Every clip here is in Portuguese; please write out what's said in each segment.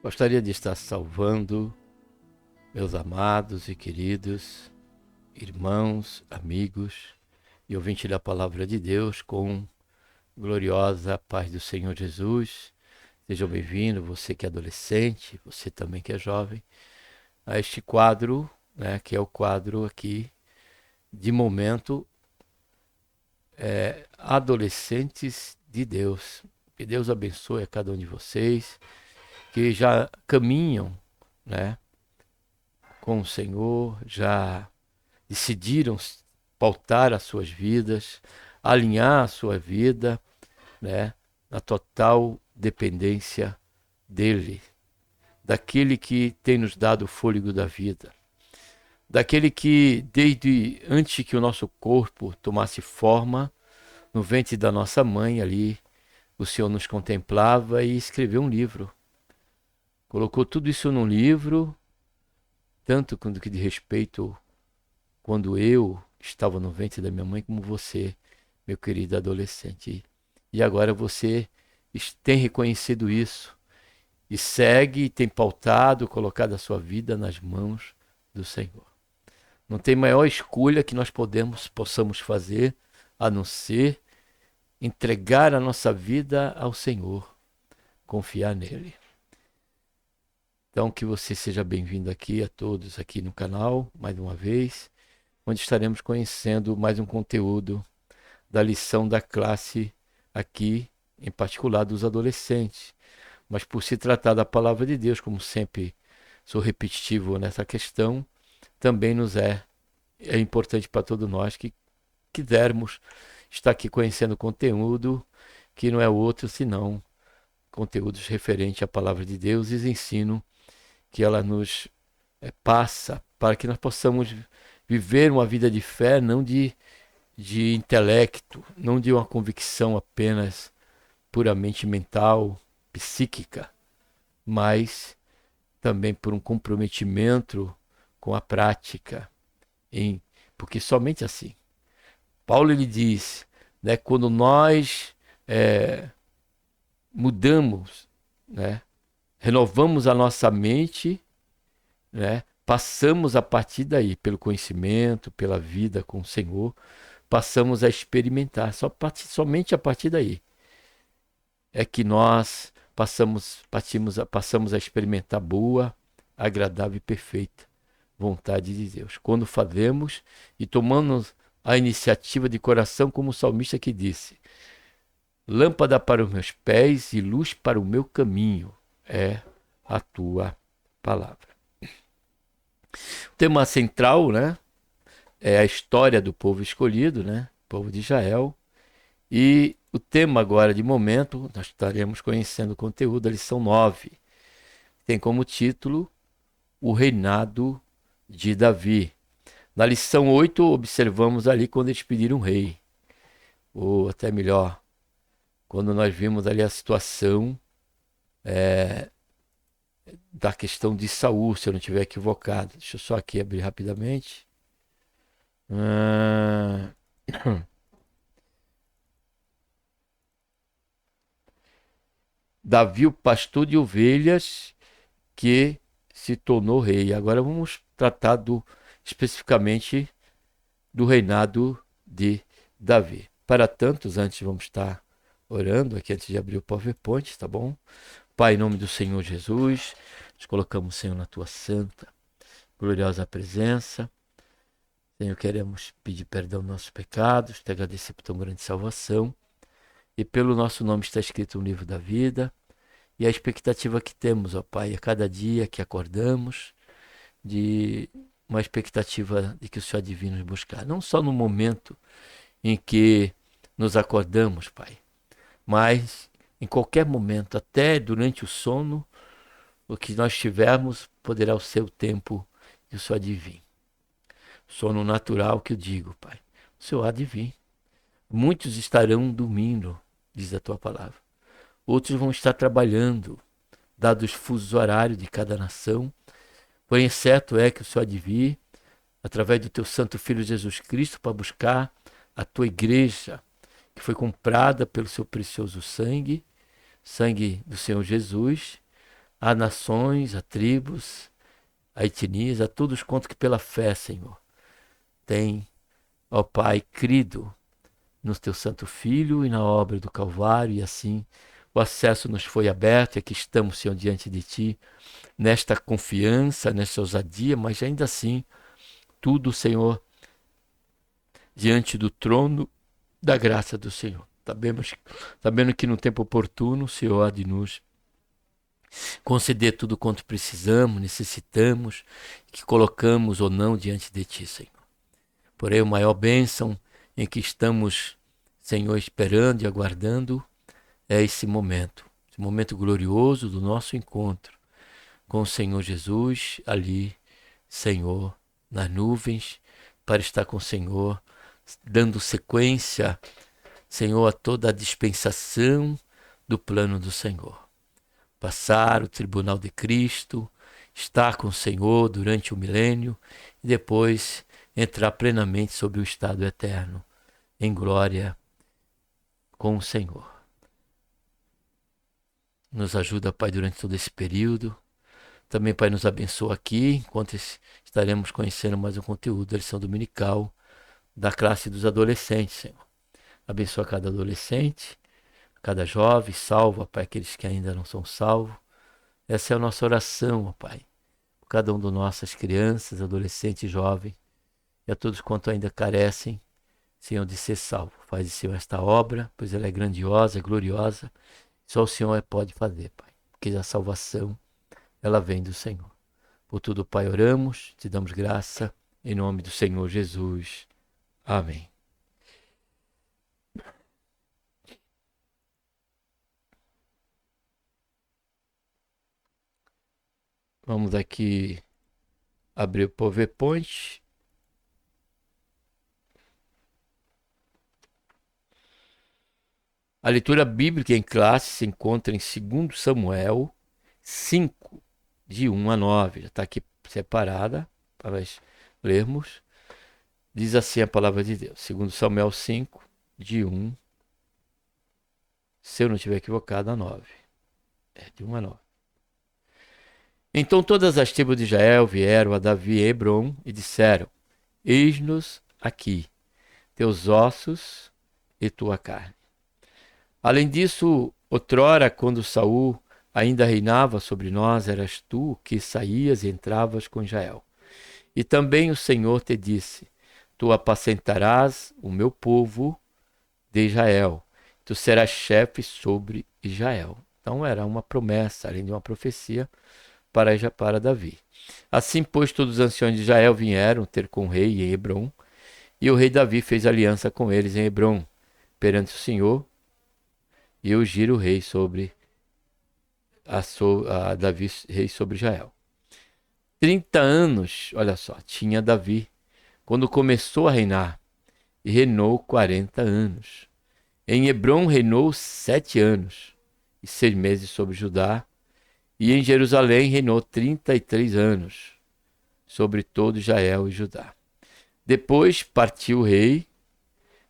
Gostaria de estar salvando meus amados e queridos irmãos, amigos e ouvintes da Palavra de Deus com gloriosa paz do Senhor Jesus. Sejam bem-vindos, você que é adolescente, você também que é jovem, a este quadro, que é o quadro aqui de momento Adolescentes de Deus. Que Deus abençoe a cada um de vocês que já caminham, com o Senhor, já decidiram pautar as suas vidas, alinhar a sua vida, na total dependência dele, daquele que tem nos dado o fôlego da vida, daquele que desde antes que o nosso corpo tomasse forma, no ventre da nossa mãe ali, o Senhor nos contemplava e escreveu um livro. Colocou tudo isso num livro, tanto quando que de respeito quando eu estava no ventre da minha mãe, como você, meu querido adolescente. E agora você tem reconhecido isso e segue, tem pautado, colocado a sua vida nas mãos do Senhor. Não tem maior escolha que nós possamos fazer a não ser entregar a nossa vida ao Senhor, confiar nele. Então que você seja bem-vindo aqui a todos aqui no canal, mais uma vez, onde estaremos conhecendo mais um conteúdo da lição da classe aqui, em particular dos adolescentes. Mas por se tratar da palavra de Deus, como sempre sou repetitivo nessa questão, também é importante para todos nós que quisermos estar aqui conhecendo conteúdo que não é outro senão conteúdos referentes à palavra de Deus e os ensino que ela nos passa para que nós possamos viver uma vida de fé, não de intelecto, não de uma convicção apenas puramente mental, psíquica, mas também por um comprometimento com a prática, porque somente assim. Paulo ele diz, quando nós mudamos, renovamos a nossa mente, passamos a partir daí, pelo conhecimento, pela vida com o Senhor, passamos a experimentar, somente a partir daí é que nós passamos a experimentar boa, agradável e perfeita vontade de Deus. Quando fazemos e tomamos a iniciativa de coração, como o salmista que disse: lâmpada para os meus pés e luz para o meu caminho é a tua palavra. O tema central, é a história do povo escolhido, povo de Israel. E o tema agora de momento, nós estaremos conhecendo o conteúdo da lição 9. Tem como título o reinado de Davi. Na lição 8, observamos ali quando eles pediram um rei. Ou até melhor, quando nós vimos ali a situação da questão de Saul, se eu não estiver equivocado. Deixa eu só aqui abrir rapidamente. Davi, o pastor de ovelhas, que se tornou rei. Agora vamos tratar especificamente do reinado de Davi. Para tantos, antes vamos estar orando aqui antes de abrir o PowerPoint, tá bom? Pai, em nome do Senhor Jesus, nos colocamos, Senhor, na tua santa, gloriosa presença. Senhor, queremos pedir perdão dos nossos pecados, te agradecer por tão grande salvação. E pelo nosso nome está escrito no livro da vida. E a expectativa que temos, ó Pai, a cada dia que acordamos, de uma expectativa de que o Senhor divino nos buscar. Não só no momento em que nos acordamos, Pai, mas em qualquer momento, até durante o sono, o que nós tivermos poderá o seu tempo e o Senhor adivinha. Sono natural que eu digo, Pai, o Senhor adivinha. Muitos estarão dormindo, diz a tua palavra. Outros vão estar trabalhando, dados os fusos horários de cada nação. Porém, certo é que o Senhor adivinha, através do teu santo Filho Jesus Cristo, para buscar a tua igreja, que foi comprada pelo seu precioso sangue do Senhor Jesus, a nações, a tribos, a etnias, a todos quanto que pela fé, Senhor, tem, ó Pai, crido no teu Santo Filho e na obra do Calvário, e assim o acesso nos foi aberto, e aqui estamos, Senhor, diante de Ti, nesta confiança, nesta ousadia, mas ainda assim, tudo, Senhor, diante do trono da graça do Senhor. Sabendo que no tempo oportuno o Senhor há de nos conceder tudo quanto precisamos, necessitamos, que colocamos ou não diante de Ti, Senhor. Porém, a maior bênção em que estamos, Senhor, esperando e aguardando é esse momento glorioso do nosso encontro com o Senhor Jesus ali, Senhor, nas nuvens, para estar com o Senhor, dando sequência, Senhor, a toda a dispensação do plano do Senhor. Passar o tribunal de Cristo, estar com o Senhor durante o milênio e depois entrar plenamente sobre o estado eterno, em glória com o Senhor. Nos ajuda, Pai, durante todo esse período. Também, Pai, nos abençoa aqui, enquanto estaremos conhecendo mais um conteúdo da lição dominical da classe dos adolescentes, Senhor. Abençoa cada adolescente, cada jovem, salva, Pai, aqueles que ainda não são salvos. Essa é a nossa oração, ó Pai, por cada um de nossas crianças, adolescentes e jovens, e a todos quanto ainda carecem, Senhor, de ser salvo. Faz, Senhor, esta obra, pois ela é grandiosa, é gloriosa. Só o Senhor pode fazer, Pai, porque a salvação, ela vem do Senhor. Por tudo, Pai, oramos, te damos graça, em nome do Senhor Jesus. Amém. Vamos aqui abrir o PowerPoint. A leitura bíblica em classe se encontra em 2 Samuel 5, de 1 a 9. Já está aqui separada para nós lermos. Diz assim a palavra de Deus. 2 Samuel 5, de 1, se eu não estiver equivocado, a 9. De 1 a 9. Então todas as tribos de Israel vieram a Davi e Hebrom e disseram: Eis-nos aqui, teus ossos e tua carne. Além disso, outrora, quando Saul ainda reinava sobre nós, eras tu que saías e entravas com Israel. E também o Senhor te disse: Tu apacentarás o meu povo de Israel. Tu serás chefe sobre Israel. Então era uma promessa, além de uma profecia, para Davi. Assim, pois, todos os anciões de Israel vieram ter com o rei em Hebrom, e o rei Davi fez aliança com eles em Hebrom, perante o Senhor, e ungir o rei sobre a Davi, rei sobre Israel. 30 anos, olha só, tinha Davi, quando começou a reinar, e reinou 40 anos. Em Hebrom reinou 7 anos, e 6 meses sobre Judá, e em Jerusalém reinou 33 anos, sobre todo Israel e Judá. Depois partiu o rei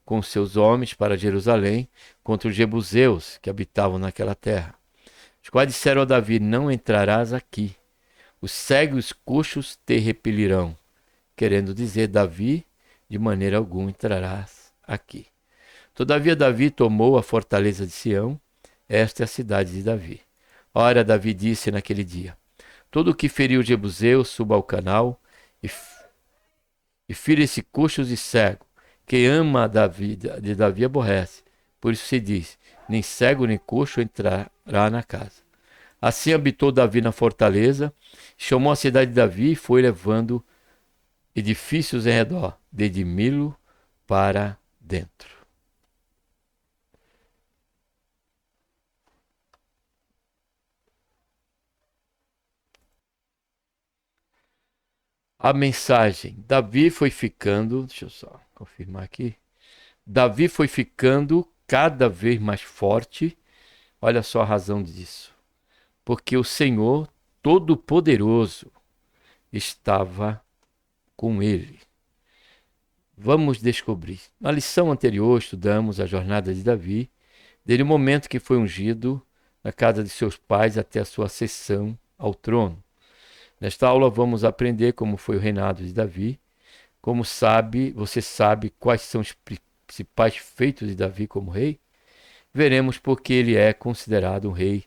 com seus homens para Jerusalém contra os jebuseus que habitavam naquela terra. Os quais disseram a Davi: Não entrarás aqui, os cegos e os coxos te repelirão. Querendo dizer, Davi, de maneira alguma entrarás aqui. Todavia Davi tomou a fortaleza de Sião, esta é a cidade de Davi. Ora, Davi disse naquele dia: Todo o que feriu os jebuseus suba ao canal e fira esse coxos e cego. Quem ama de Davi aborrece. Por isso se diz: nem cego nem coxo entrará na casa. Assim habitou Davi na fortaleza, chamou a cidade de Davi e foi levando edifícios em redor, desde Milo para dentro. A mensagem: Davi foi ficando, deixa eu só confirmar aqui. Davi foi ficando cada vez mais forte. Olha só a razão disso. Porque o Senhor Todo-Poderoso estava com ele. Vamos descobrir. Na lição anterior, estudamos a jornada de Davi, desde o momento que foi ungido na casa de seus pais até a sua ascensão ao trono. Nesta aula vamos aprender como foi o reinado de Davi, você sabe quais são os principais feitos de Davi como rei. Veremos por que ele é considerado um rei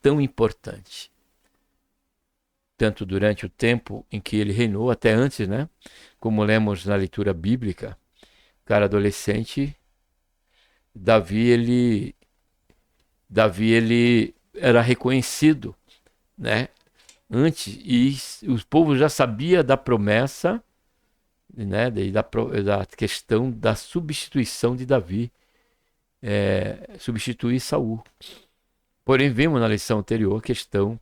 tão importante, tanto durante o tempo em que ele reinou, até antes, né? Como lemos na leitura bíblica, cara adolescente, Davi ele era reconhecido, né? Antes, e o povo já sabia da promessa, né? Da questão da substituição de Davi, substituir Saul. Porém, vimos na lição anterior a questão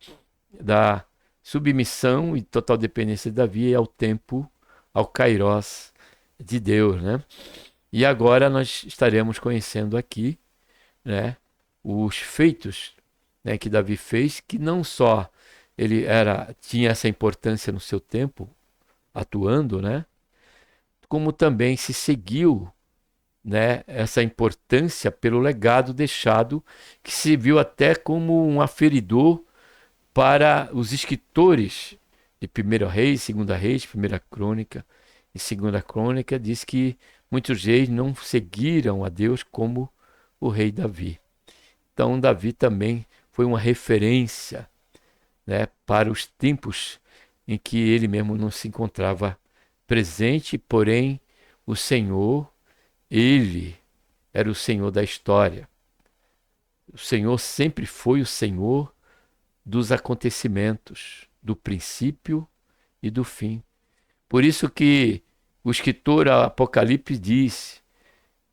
da submissão e total dependência de Davi ao tempo, ao kairós de Deus, né? E agora nós estaremos conhecendo aqui, né, os feitos, né, que Davi fez, que não só tinha essa importância no seu tempo, atuando, né, como também se seguiu, né, essa importância pelo legado deixado, que se viu até como um aferidor para os escritores de 1 Reis, 2 Reis, 1 Crônica e 2 Crônica, diz que muitos reis não seguiram a Deus como o rei Davi. Então, Davi também foi uma referência, né, para os tempos em que ele mesmo não se encontrava presente, porém, o Senhor, ele era o Senhor da história. O Senhor sempre foi o Senhor dos acontecimentos, do princípio e do fim. Por isso que o escritor Apocalipse diz: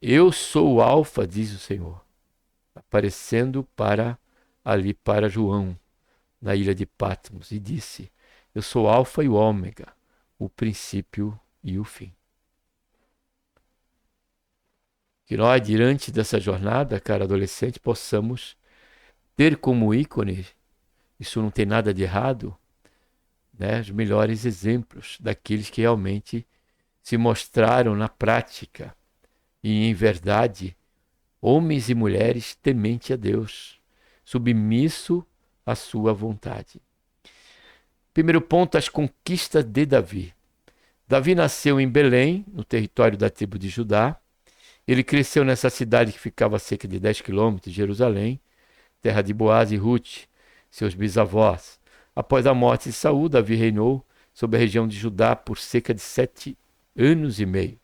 eu sou o Alfa, diz o Senhor, aparecendo para João, na ilha de Patmos, e disse: eu sou o Alfa e o Ômega, o princípio e o fim. Que nós, diante dessa jornada, cara adolescente, possamos ter como ícone, isso não tem nada de errado, né, os melhores exemplos daqueles que realmente se mostraram na prática e em verdade homens e mulheres temente a Deus, submisso à sua vontade. Primeiro ponto, as conquistas de Davi. Davi nasceu em Belém, no território da tribo de Judá. Ele cresceu nessa cidade que ficava a cerca de 10 quilômetros de Jerusalém, terra de Boaz e Ruth, seus bisavós. Após a morte de Saul, Davi reinou sobre a região de Judá por cerca de 7 anos e meio.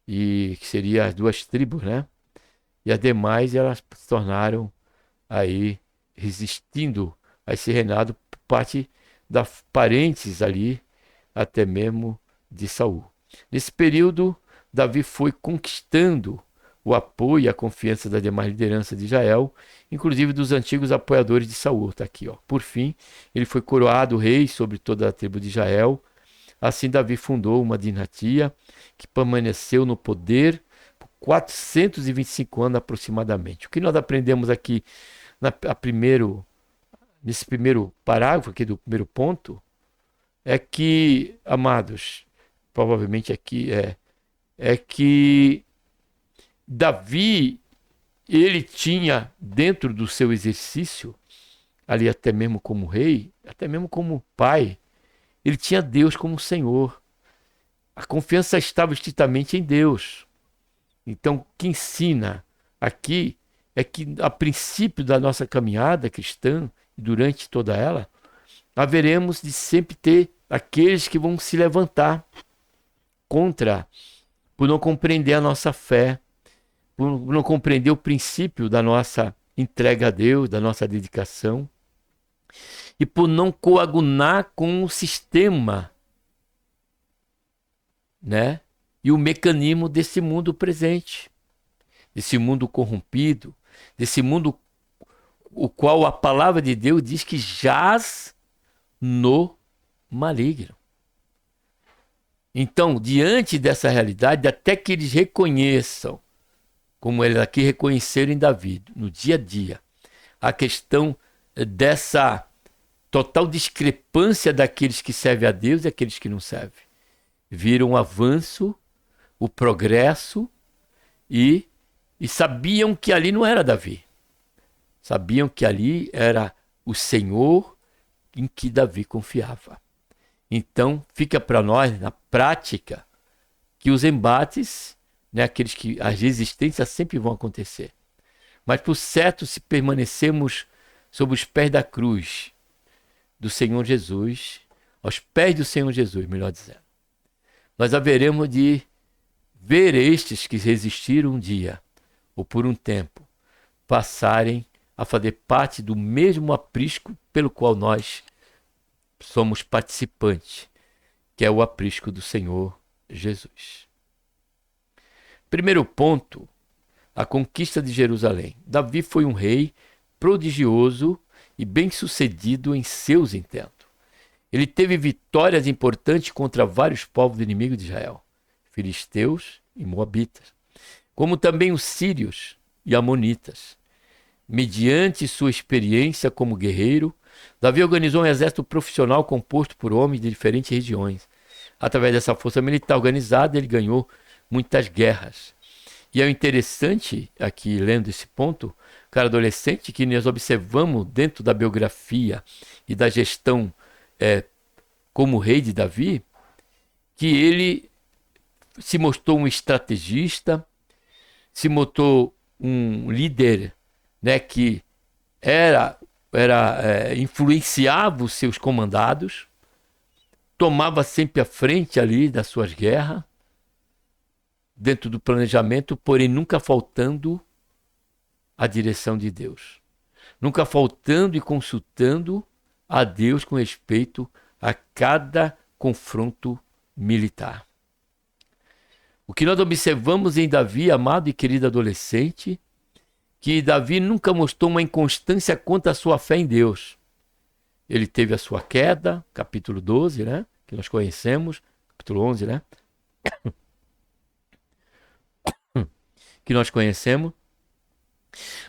E que seria as duas tribos, né? E as demais, elas se tornaram aí resistindo a esse reinado por parte das parentes ali, até mesmo de Saul. Nesse período, Davi foi conquistando o apoio e a confiança da demais liderança de Israel, inclusive dos antigos apoiadores de Saul. Está aqui, ó. Por fim, ele foi coroado rei sobre toda a tribo de Israel. Assim, Davi fundou uma dinastia que permaneceu no poder por 425 anos aproximadamente. O que nós aprendemos aqui nesse primeiro parágrafo aqui do primeiro ponto é que, amados, provavelmente aqui é que Davi, ele tinha dentro do seu exercício, ali até mesmo como rei, até mesmo como pai, ele tinha Deus como Senhor. A confiança estava estritamente em Deus. Então, o que ensina aqui é que, a princípio da nossa caminhada cristã, e durante toda ela, haveremos de sempre ter aqueles que vão se levantar contra, por não compreender a nossa fé, por não compreender o princípio da nossa entrega a Deus, da nossa dedicação, e por não coadunar com o sistema, né, e o mecanismo desse mundo presente, desse mundo corrompido, desse mundo o qual a palavra de Deus diz que jaz no maligno. Então, diante dessa realidade, até que eles reconheçam, como eles aqui reconheceram em Davi, no dia a dia, a questão dessa total discrepância daqueles que servem a Deus e aqueles que não servem. Viram o avanço, o progresso e sabiam que ali não era Davi. Sabiam que ali era o Senhor em que Davi confiava. Então, fica para nós, na prática, que os embates, né, aqueles que as resistências sempre vão acontecer. Mas, por certo, se permanecemos sob os pés da cruz do Senhor Jesus, aos pés do Senhor Jesus, melhor dizendo, nós haveremos de ver estes que resistiram um dia, ou por um tempo, passarem a fazer parte do mesmo aprisco pelo qual nós somos participantes, que é o aprisco do Senhor Jesus. Primeiro ponto, a conquista de Jerusalém. Davi foi um rei prodigioso e bem-sucedido em seus intentos. Ele teve vitórias importantes contra vários povos inimigos de Israel, filisteus e moabitas, como também os sírios e amonitas. Mediante sua experiência como guerreiro, Davi organizou um exército profissional composto por homens de diferentes regiões. Através dessa força militar organizada, ele ganhou muitas guerras. E é interessante, aqui lendo esse ponto, cara adolescente, que nós observamos dentro da biografia e da gestão como rei de Davi, que ele se mostrou um estrategista, se mostrou um líder, né, que influenciava os seus comandados, tomava sempre a frente ali das suas guerras, dentro do planejamento, porém nunca faltando a direção de Deus. Nunca faltando e consultando a Deus com respeito a cada confronto militar. O que nós observamos em Davi, amado e querido adolescente, que Davi nunca mostrou uma inconstância quanto à sua fé em Deus. Ele teve a sua queda, capítulo 12, né? Que nós conhecemos, capítulo 11, né? Que nós conhecemos.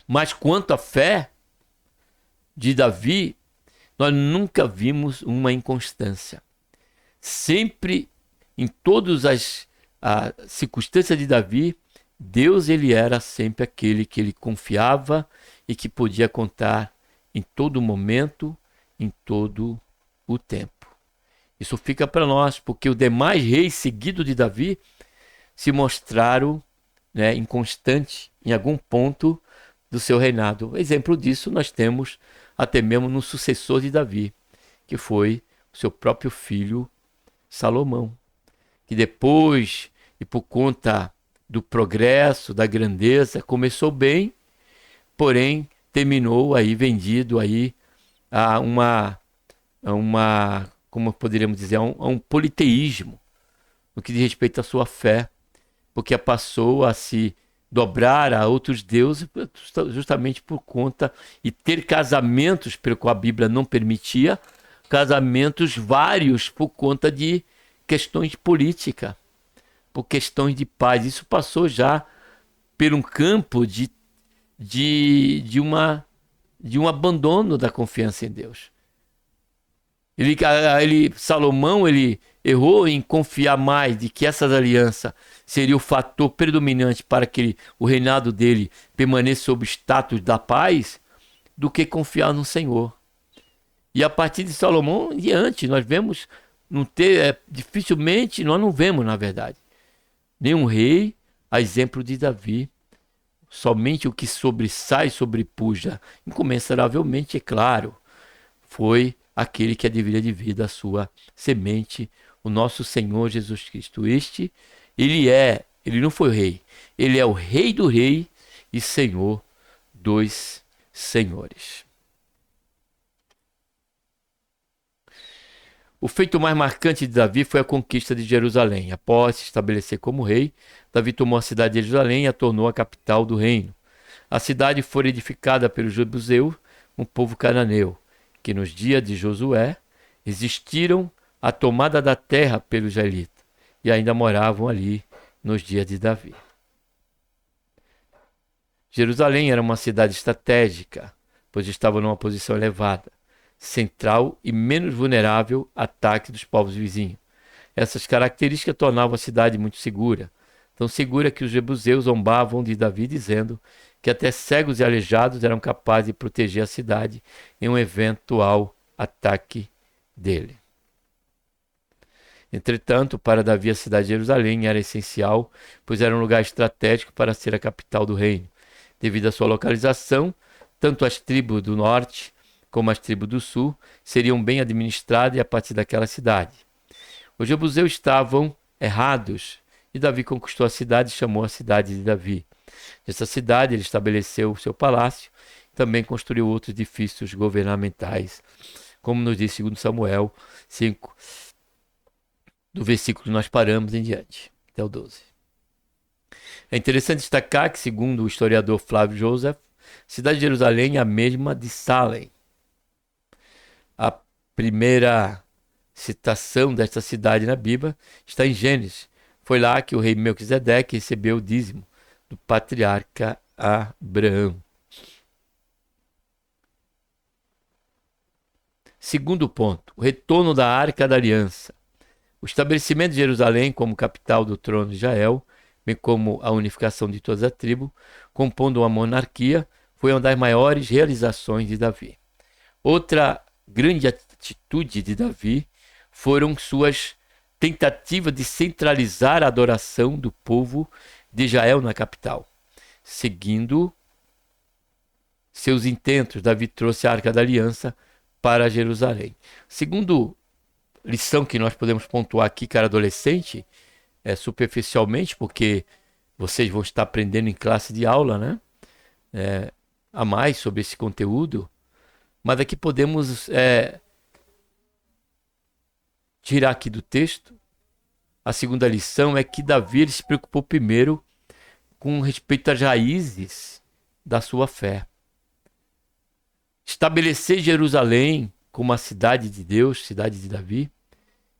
Mas quanto à fé de Davi, nós nunca vimos uma inconstância. Sempre, em todas as circunstâncias de Davi, Deus ele era sempre aquele que ele confiava e que podia contar em todo momento, em todo o tempo. Isso fica para nós, porque os demais reis seguidos de Davi se mostraram, né, inconstantes em algum ponto do seu reinado. Exemplo disso nós temos até mesmo no sucessor de Davi, que foi o seu próprio filho Salomão, que depois, e por conta do progresso, da grandeza, começou bem, porém terminou aí vendido aí a uma como poderíamos dizer, a um politeísmo, no que diz respeito à sua fé, porque passou a se dobrar a outros deuses justamente por conta e ter casamentos pelo qual a Bíblia não permitia, casamentos vários por conta de questões de política, por questões de paz. Isso passou já por um campo de um abandono da confiança em Deus. Salomão errou em confiar mais de que essa aliança seria o fator predominante para que o reinado dele permanecesse sob o status da paz, do que confiar no Senhor. E a partir de Salomão em diante, nós vemos dificilmente, nós não vemos, na verdade, nenhum rei, a exemplo de Davi. Somente o que sobrepuja incomensuravelmente, é claro, foi aquele que deveria de vida a sua semente, o nosso Senhor Jesus Cristo. Ele não foi o rei, ele é o rei do rei e Senhor dos senhores. O feito mais marcante de Davi foi a conquista de Jerusalém. Após se estabelecer como rei, Davi tomou a cidade de Jerusalém e a tornou a capital do reino. A cidade foi edificada pelos jebuseus, um povo cananeu, que nos dias de Josué resistiram à tomada da terra pelos israelitas e ainda moravam ali nos dias de Davi. Jerusalém era uma cidade estratégica, pois estava numa posição elevada, central e menos vulnerável a ataques dos povos vizinhos. Essas características tornavam a cidade muito segura, tão segura que os jebuseus zombavam de Davi, dizendo que até cegos e aleijados eram capazes de proteger a cidade em um eventual ataque dele. Entretanto, para Davi, a cidade de Jerusalém era essencial, pois era um lugar estratégico para ser a capital do reino. Devido à sua localização, tanto as tribos do norte como as tribos do sul seriam bem administradas a partir daquela cidade. Os jebuseus estavam errados, e Davi conquistou a cidade e chamou a cidade de Davi. Nessa cidade ele estabeleceu o seu palácio, também construiu outros edifícios governamentais, como nos diz 2 Samuel 5, do versículo que nós paramos em diante, até o 12. É interessante destacar que, segundo o historiador Flávio Joseph, a cidade de Jerusalém é a mesma de Salem. A primeira citação desta cidade na Bíblia está em Gênesis. Foi lá que o rei Melquisedeque recebeu o dízimo do patriarca Abraão. Segundo ponto, o retorno da Arca da Aliança. O estabelecimento de Jerusalém como capital do trono de Israel, bem como a unificação de todas as tribos, compondo uma monarquia, foi uma das maiores realizações de Davi. Outra grande atitude de Davi foram suas tentativas de centralizar a adoração do povo de Israel na capital. Seguindo seus intentos, Davi trouxe a Arca da Aliança para Jerusalém. Segundo lição que nós podemos pontuar aqui, cara adolescente, superficialmente, porque vocês vão estar aprendendo em classe de aula, né? A mais sobre esse conteúdo, mas aqui podemos tirar aqui do texto. A segunda lição é que Davi ele se preocupou primeiro com respeito às raízes da sua fé. Estabelecer Jerusalém como a cidade de Deus, cidade de Davi,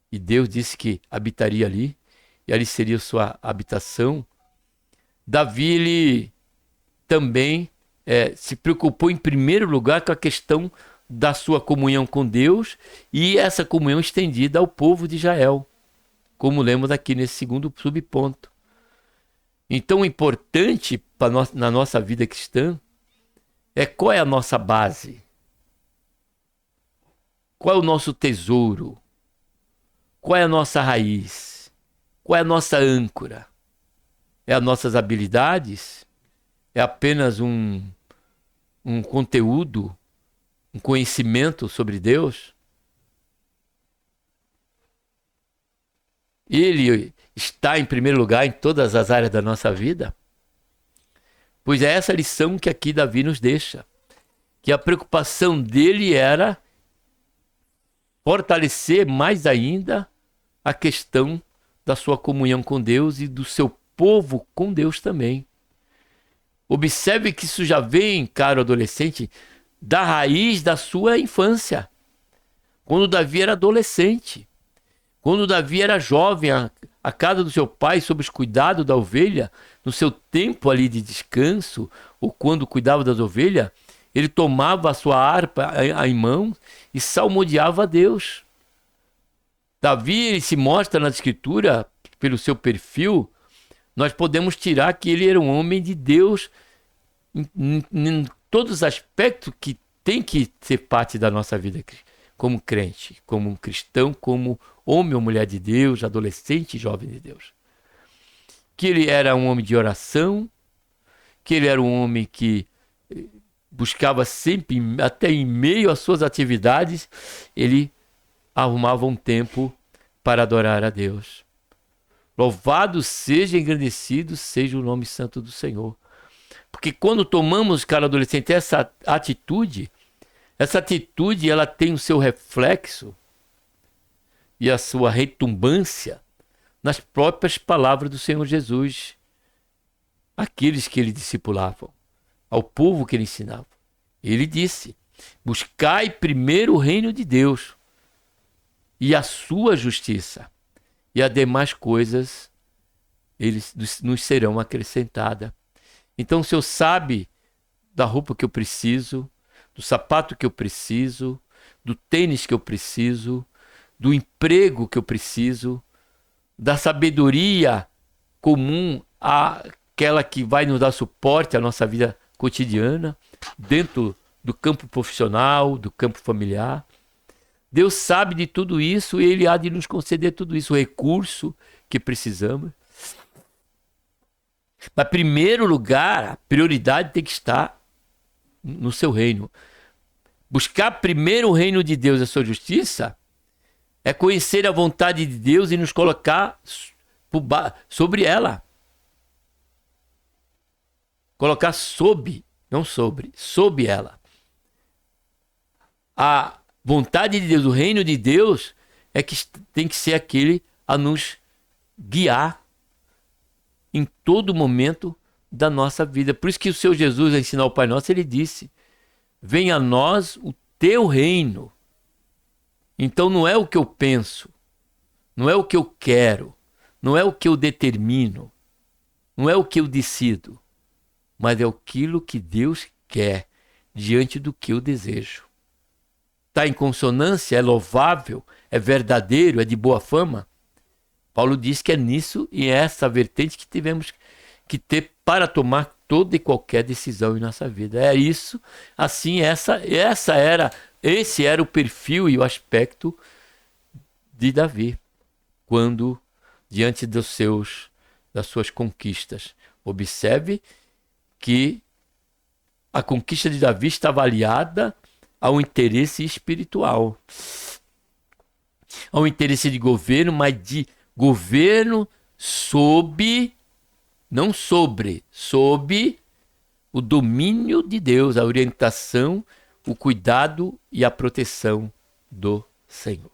e Deus disse que habitaria ali, e ali seria sua habitação. Davi ele também se preocupou em primeiro lugar com a questão da sua comunhão com Deus e essa comunhão estendida ao povo de Israel, como lemos aqui nesse segundo subponto. Então, o importante na nossa vida cristã é qual é a nossa base, qual é o nosso tesouro, qual é a nossa raiz, qual é a nossa âncora. É as nossas habilidades? É apenas um conteúdo, um conhecimento sobre Deus? Ele está em primeiro lugar em todas as áreas da nossa vida? Pois é essa lição que aqui Davi nos deixa, que a preocupação dele era fortalecer mais ainda a questão da sua comunhão com Deus e do seu povo com Deus também. Observe que isso já vem, caro adolescente, da raiz da sua infância. Quando Davi era adolescente, quando Davi era jovem, a casa do seu pai, sob os cuidados da ovelha, no seu tempo ali de descanso, ou quando cuidava das ovelhas, ele tomava a sua harpa em mão e salmodiava a Deus. Davi ele se mostra na escritura, pelo seu perfil, nós podemos tirar que ele era um homem de Deus em todos os aspectos que tem que ser parte da nossa vida como crente, como um cristão, como homem ou mulher de Deus, adolescente e jovem de Deus. Que ele era um homem de oração, que ele era um homem que buscava sempre, até em meio às suas atividades, ele arrumava um tempo para adorar a Deus. Louvado seja, engrandecido seja o nome santo do Senhor. Porque quando tomamos, cara adolescente, essa atitude ela tem o seu reflexo e a sua retumbância nas próprias palavras do Senhor Jesus, aqueles que ele discipulava, ao povo que ele ensinava. Ele disse: buscai primeiro o reino de Deus e a sua justiça, e as demais coisas eles nos serão acrescentadas. Então, se eu sabe da roupa que eu preciso, do sapato que eu preciso, do tênis que eu preciso, do emprego que eu preciso, da sabedoria comum, aquela que vai nos dar suporte à nossa vida cotidiana, dentro do campo profissional, do campo familiar. Deus sabe de tudo isso e Ele há de nos conceder tudo isso, o recurso que precisamos. Mas, em primeiro lugar, a prioridade tem que estar no seu reino. Buscar primeiro o reino de Deus e a sua justiça é conhecer a vontade de Deus e nos colocar sobre ela. Colocar sob, não sob ela. A vontade de Deus, o reino de Deus, é que tem que ser aquele a nos guiar em todo momento da nossa vida. Por isso que o Senhor Jesus, a ensinar o Pai Nosso, ele disse: venha a nós o teu reino. Então não é o que eu penso, não é o que eu quero, não é o que eu determino, não é o que eu decido, mas é aquilo que Deus quer diante do que eu desejo. Está em consonância, é louvável, é verdadeiro, é de boa fama? Paulo diz que é nisso e é essa vertente que tivemos que ter para tomar toda e qualquer decisão em nossa vida. É isso, assim, esse era o perfil e o aspecto de Davi, quando diante das suas conquistas. Observe que a conquista de Davi estava aliada ao interesse espiritual, ao interesse de governo, mas de governo sob o domínio de Deus, a orientação, o cuidado e a proteção do Senhor.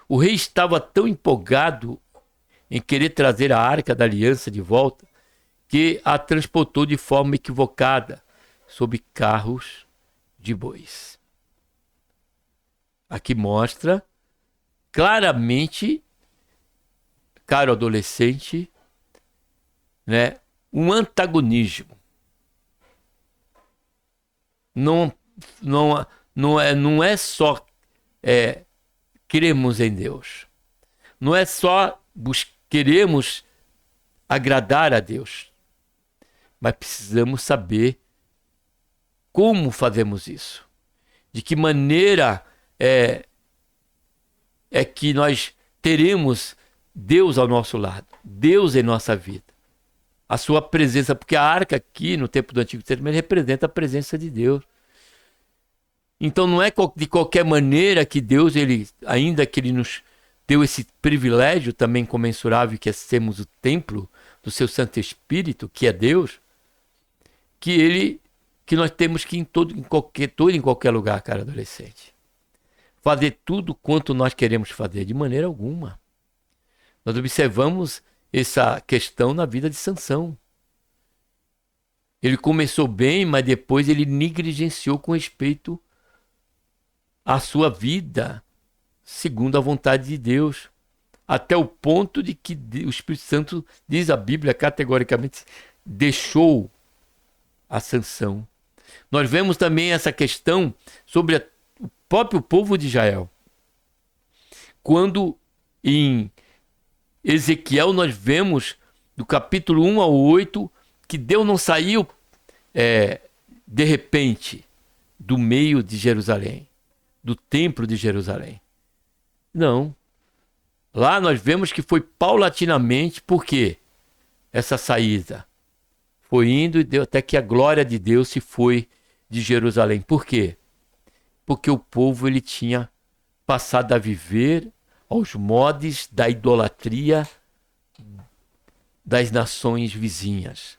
O rei estava tão empolgado em querer trazer a Arca da Aliança de volta que a transportou de forma equivocada sob carros de bois. Aqui mostra claramente, caro adolescente, né, um antagonismo. Não é só cremos em Deus. Não é só queremos agradar a Deus. Mas precisamos saber como fazemos isso. De que maneira é que nós teremos Deus ao nosso lado. Deus em nossa vida. A sua presença, porque a arca aqui no tempo do Antigo Testamento representa a presença de Deus. Então não é de qualquer maneira que Deus, ainda que Ele nos deu esse privilégio também comensurável, que é sermos o templo do seu Santo Espírito, que é Deus, que nós temos que ir em qualquer lugar, cara adolescente. Fazer tudo quanto nós queremos fazer, de maneira alguma. Nós observamos essa questão na vida de Sansão. Ele começou bem, mas depois ele negligenciou com respeito à sua vida, segundo a vontade de Deus, até o ponto de que o Espírito Santo, diz a Bíblia categoricamente, deixou a Sansão. Nós vemos também essa questão sobre o próprio povo de Israel. Quando em Ezequiel nós vemos, do capítulo 1 ao 8, que Deus não saiu de repente do meio de Jerusalém, do templo de Jerusalém. Não. Lá nós vemos que foi paulatinamente. Por quê? Essa saída foi indo e deu até que a glória de Deus se foi de Jerusalém. Por quê? Porque o povo ele tinha passado a viver aos modos da idolatria das nações vizinhas.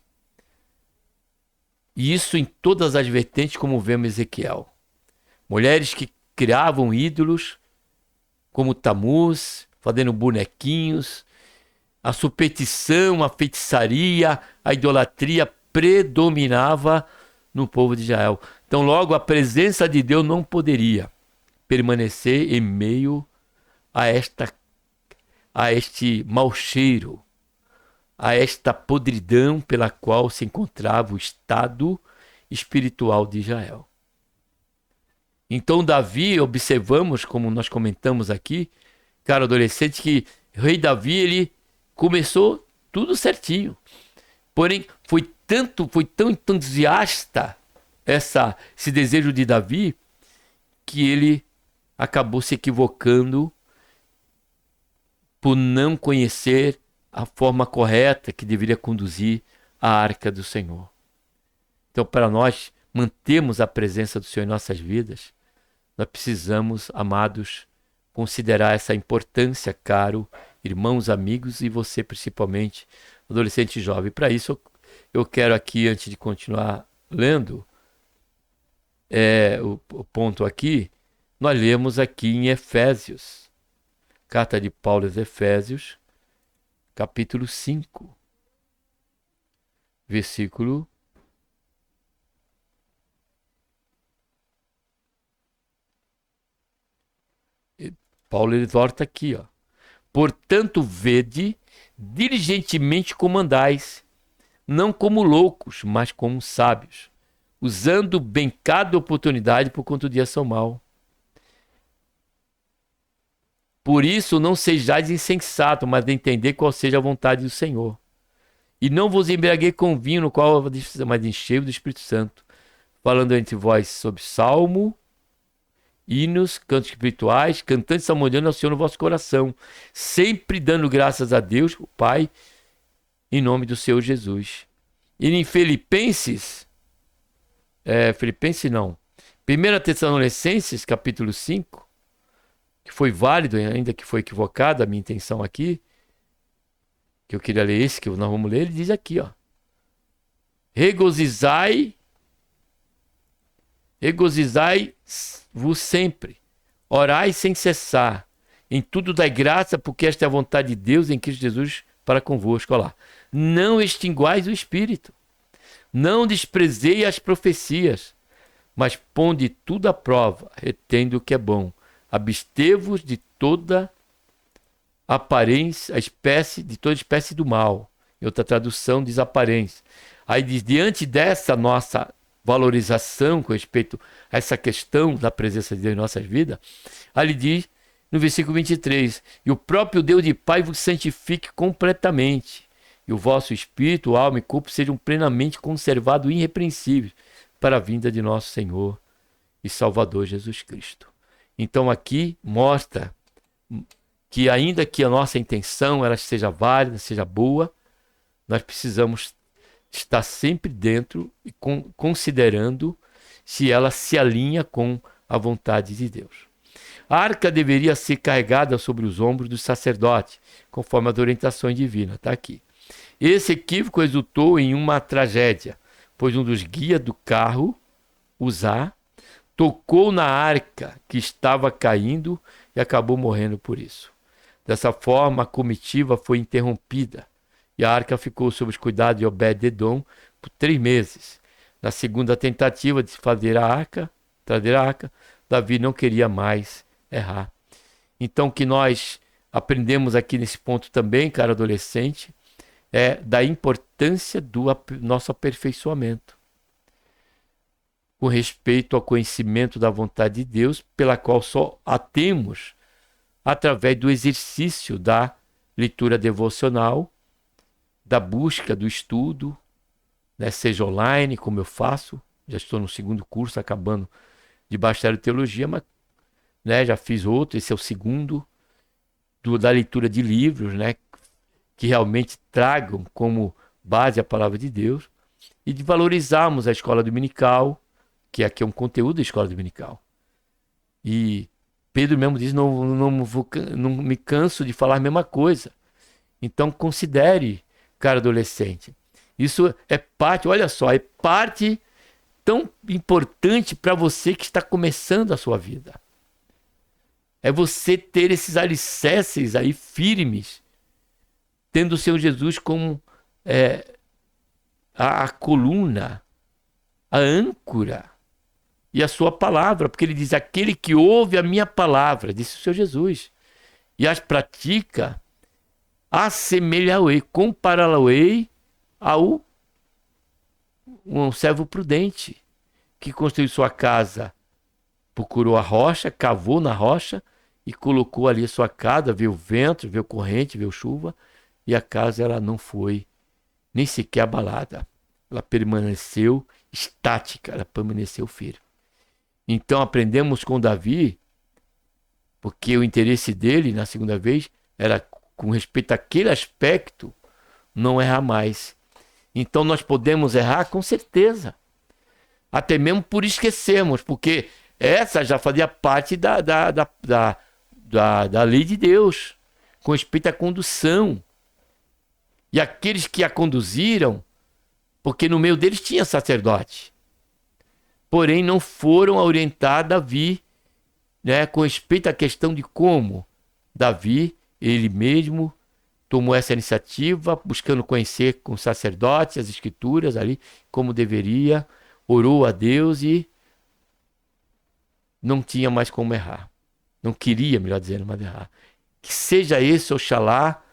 E isso em todas as vertentes, como vemos em Ezequiel. Mulheres que criavam ídolos, como Tamuz, fazendo bonequinhos. A superstição, a feitiçaria, a idolatria predominava no povo de Israel. Então logo a presença de Deus não poderia permanecer em meio a este mau cheiro, a esta podridão pela qual se encontrava o estado espiritual de Israel. Então Davi, observamos, como nós comentamos aqui, cara adolescente, que o rei Davi, ele começou tudo certinho. Porém, foi foi tão entusiasta esse desejo de Davi, que ele acabou se equivocando por não conhecer a forma correta que deveria conduzir a arca do Senhor. Então, para nós mantermos a presença do Senhor em nossas vidas, nós precisamos, amados, considerar essa importância, caro irmãos, amigos e você principalmente, adolescente e jovem. Para isso, eu quero aqui, antes de continuar lendo o ponto aqui, nós lemos aqui em Efésios, carta de Paulo aos Efésios, capítulo 5, versículo 1. Paulo exorta aqui, ó. Portanto, vede diligentemente como andais, não como loucos, mas como sábios, usando bem cada oportunidade, por quanto dias são mau. Por isso, não sejais insensato, mas de entender qual seja a vontade do Senhor. E não vos embriaguei com vinho, no qual mas enchei do Espírito Santo, falando entre vós sobre salmo, hinos, cantos espirituais, cantando e salmodiando ao Senhor no vosso coração, sempre dando graças a Deus, o Pai, em nome do Senhor Jesus. E em Filipenses não, 1 Tessalonicenses, capítulo 5, que foi válido, ainda que foi equivocada a minha intenção aqui, que eu queria ler esse, que nós vamos ler, ele diz aqui, ó. Regozijai-vos sempre, orai sem cessar, em tudo dai graça, porque esta é a vontade de Deus em Cristo Jesus para convosco. Olha lá. Não extinguais o Espírito, não desprezei as profecias, mas ponde tudo à prova, retendo o que é bom. Abstevos de toda aparência, de toda espécie do mal. Em outra tradução diz aparência. Aí diz, diante dessa nossa valorização com respeito a essa questão da presença de Deus em nossas vidas, ali diz no versículo 23, e o próprio Deus de Pai vos santifique completamente, e o vosso espírito, alma e corpo sejam plenamente conservados irrepreensíveis para a vinda de nosso Senhor e Salvador Jesus Cristo. Então aqui mostra que ainda que a nossa intenção ela seja válida, seja boa, nós precisamos estar sempre dentro e considerando se ela se alinha com a vontade de Deus. A arca deveria ser carregada sobre os ombros do sacerdote, conforme as orientações divinas. Está aqui. Esse equívoco resultou em uma tragédia, pois um dos guias do carro, Uzá, tocou na arca que estava caindo e acabou morrendo por isso. Dessa forma, a comitiva foi interrompida e a arca ficou sob os cuidados de Obed-edom por 3 meses. Na segunda tentativa de trazer a arca, Davi não queria mais errar. Então, o que nós aprendemos aqui nesse ponto também, cara adolescente, é da importância do nosso aperfeiçoamento com respeito ao conhecimento da vontade de Deus, pela qual só a temos através do exercício da leitura devocional, da busca, do estudo, né, seja online, como eu faço, já estou no 2º curso, acabando de bacharel em teologia, mas né, já fiz outro, esse é o 2º, da leitura de livros, né, que realmente tragam como base a palavra de Deus, e de valorizarmos a escola dominical, que aqui é um conteúdo da escola dominical. E Pedro mesmo diz, não me canso de falar a mesma coisa. Então considere, cara adolescente, isso é parte, olha só, é parte tão importante para você que está começando a sua vida. É você ter esses alicerces aí firmes, tendo o Senhor Jesus como a coluna, a âncora e a sua palavra, porque ele diz, aquele que ouve a minha palavra, disse o Senhor Jesus, e as pratica, assemelhá-lo-ei, compará-lo-ei ao um servo prudente, que construiu sua casa, procurou a rocha, cavou na rocha e colocou ali a sua casa, veio vento, veio corrente, veio chuva, e a casa ela não foi nem sequer abalada. ela permaneceu estática, ela permaneceu firme. Então aprendemos com Davi, porque o interesse dele, na segunda vez, era com respeito àquele aspecto, não errar mais. Então nós podemos errar com certeza. Até mesmo por esquecermos, porque essa já fazia parte da lei de Deus, com respeito à condução. E aqueles que a conduziram, porque no meio deles tinha sacerdote, porém não foram orientar Davi, né, com respeito à questão de como Davi, ele mesmo, tomou essa iniciativa, buscando conhecer com o sacerdote as escrituras ali, como deveria, orou a Deus e não tinha mais como errar. Não queria, melhor dizendo, mais errar. Que seja esse, oxalá,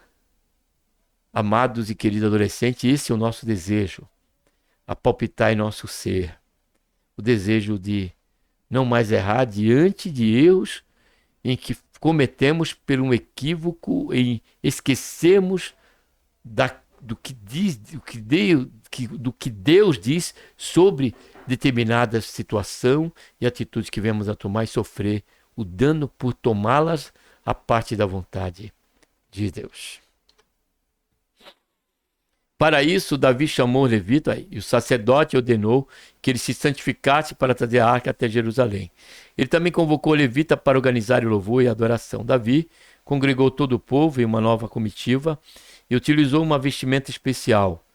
amados e queridos adolescentes, esse é o nosso desejo, a palpitar em nosso ser. O desejo de não mais errar diante de erros em que cometemos por um equívoco, em esquecemos do que Deus diz sobre determinada situação e atitudes que vemos a tomar e sofrer o dano por tomá-las a parte da vontade de Deus. Para isso, Davi chamou o levita e o sacerdote ordenou que ele se santificasse para trazer a arca até Jerusalém. Ele também convocou o levita para organizar o louvor e a adoração. Davi congregou todo o povo em uma nova comitiva e utilizou uma vestimenta especial.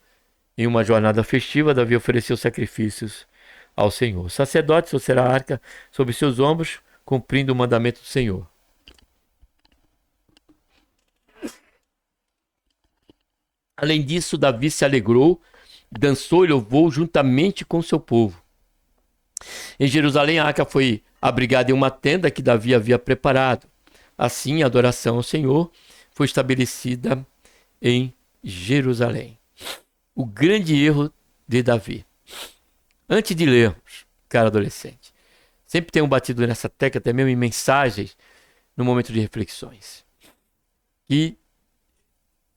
Em uma jornada festiva, Davi ofereceu sacrifícios ao Senhor. O sacerdote trouxera a arca sobre seus ombros, cumprindo o mandamento do Senhor. Além disso, Davi se alegrou, dançou e louvou juntamente com seu povo. Em Jerusalém, a arca foi abrigada em uma tenda que Davi havia preparado. Assim, a adoração ao Senhor foi estabelecida em Jerusalém. O grande erro de Davi. Antes de lermos, cara adolescente, sempre tenho batido nessa tecla, até mesmo em mensagens, no momento de reflexões. E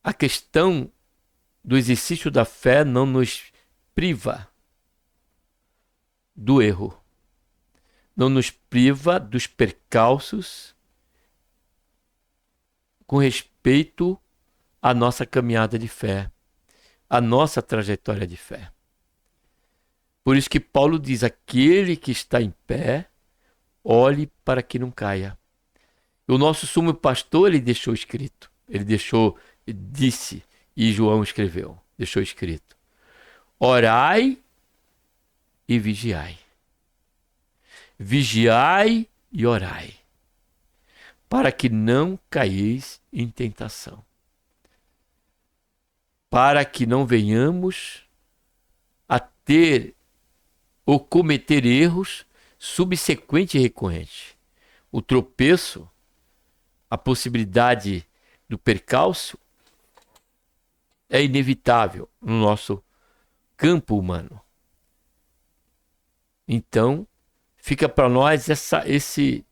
a questão do exercício da fé não nos priva do erro, não nos priva dos percalços com respeito à nossa caminhada de fé, à nossa trajetória de fé. Por isso que Paulo diz: aquele que está em pé, olhe para que não caia. O nosso sumo pastor, ele deixou escrito, disse, e João escreveu, deixou escrito: orai e vigiai. Vigiai e orai, para que não caieis em tentação. Para que não venhamos a ter ou cometer erros subsequentes e recorrentes. O tropeço, a possibilidade do percalço, é inevitável no nosso campo humano. Então, fica para nós esse